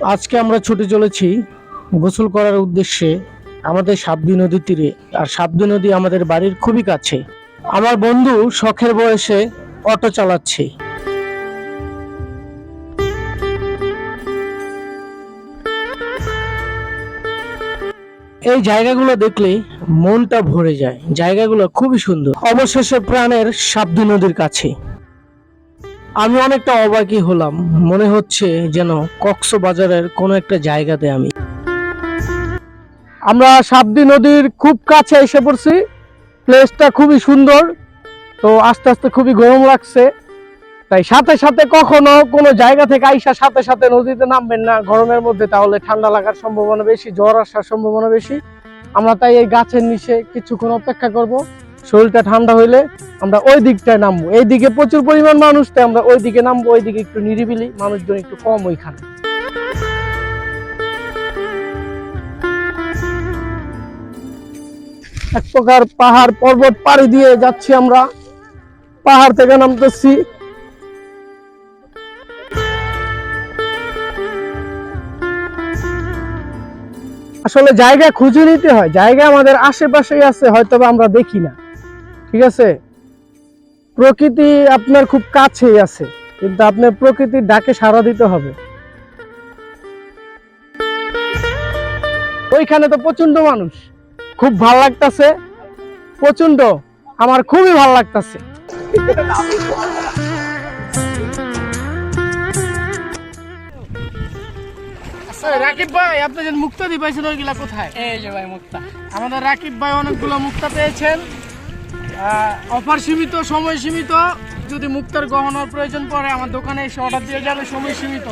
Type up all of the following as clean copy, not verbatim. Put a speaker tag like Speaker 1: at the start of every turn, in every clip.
Speaker 1: আজকে আমরা ছুটে চলেছি গোসল করার উদ্দেশ্যে আমাদের সাবদি নদীর তীরে। আর সাবদি নদী আমাদের বাড়ির খুবই কাছে। আমার বন্ধু শখের বয়সে অটো চালাচ্ছে। এই জায়গাগুলো দেখলে মনটা ভরে যায়। জায়গাগুলো খুবই সুন্দর। অবশেষে প্রাণের সাবদি নদীর কাছে আমি অনেকটা অবাকই হলাম। মনে হচ্ছে যেন কক্সবাজারের কোনো একটা জায়গাতে আমরা সাবদি নদীর খুব কাছে এসে পড়ছি। প্লেসটা খুবই সুন্দর। তো আস্তে আস্তে খুবই গরম লাগছে, তাই সাথে সাথে কখনো কোনো জায়গা থেকে আইসা সাথে সাথে নদীতে নামবেন না গরমের মধ্যে, তাহলে ঠান্ডা লাগার সম্ভাবনা বেশি, জ্বর আসার সম্ভাবনা বেশি। আমরা তাই এই গাছের নিচে কিছুক্ষণ অপেক্ষা করব। শরীরটা ঠান্ডা হইলে আমরা ওই দিকটায় নামবো। এই দিকে প্রচুর পরিমাণ মানুষ, তাই আমরা ওই দিকে নামবো। ওই দিকে একটু নিরিবিলি, মানুষজন একটু কম ওইখানে। এক প্রকার পাহাড় পর্বত পাড়ি দিয়ে যাচ্ছি আমরা, পাহাড় থেকে নামতেছি। আসলে জায়গা খুঁজে নিতে হয়, জায়গা আমাদের আশেপাশেই আছে, হয়তো আমরা দেখি না। ঠিক আছে, প্রকৃতি আপনার খুব কাছেই আছে, কিন্তু আপনার প্রকৃতির ডাকে সাড়া দিতে হবে। ওইখানে তো প্রচন্ড মানুষ, খুব ভাল লাগতেছে, প্রচন্ড, আমার খুবই ভাল লাগতেছে। রাকিব ভাই, আপনি যে মুক্তা দিয়ে পাইছেন ওইগুলা কোথায়?
Speaker 2: এই যে ভাই মুক্তা।
Speaker 1: আমাদের রাকিব ভাই অনেকগুলো মুক্তা পেয়েছেন। অফার সীমিত, সময় সীমিত। যদি মুক্তার গহনার প্রয়োজন পড়ে আমার দোকানে এসে অর্ডার দিয়ে যাবে, সময় সীমিত।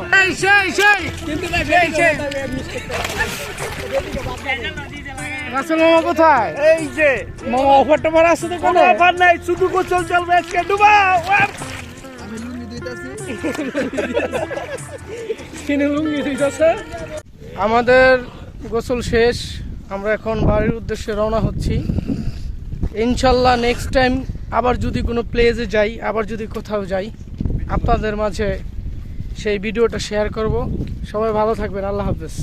Speaker 1: রাসেল মামা কোথায়?
Speaker 2: এই যে
Speaker 1: মামা অফার টফার আছে তো?
Speaker 2: কোনো অফার নাই, শুধু গোসল চলবে আজকে। ডুবা
Speaker 1: আমাদের গোসল শেষ, আমরা এখন বাড়ির উদ্দেশ্যে রওনা হচ্ছি। ইনশাল্লাহ নেক্সট টাইম আবার যদি কোনো প্লেসে যাই, আবার যদি কোথাও যাই, আপনাদের মাঝে সেই ভিডিওটা শেয়ার করব। সবাই ভালো থাকবেন, আল্লাহ হাফেজ।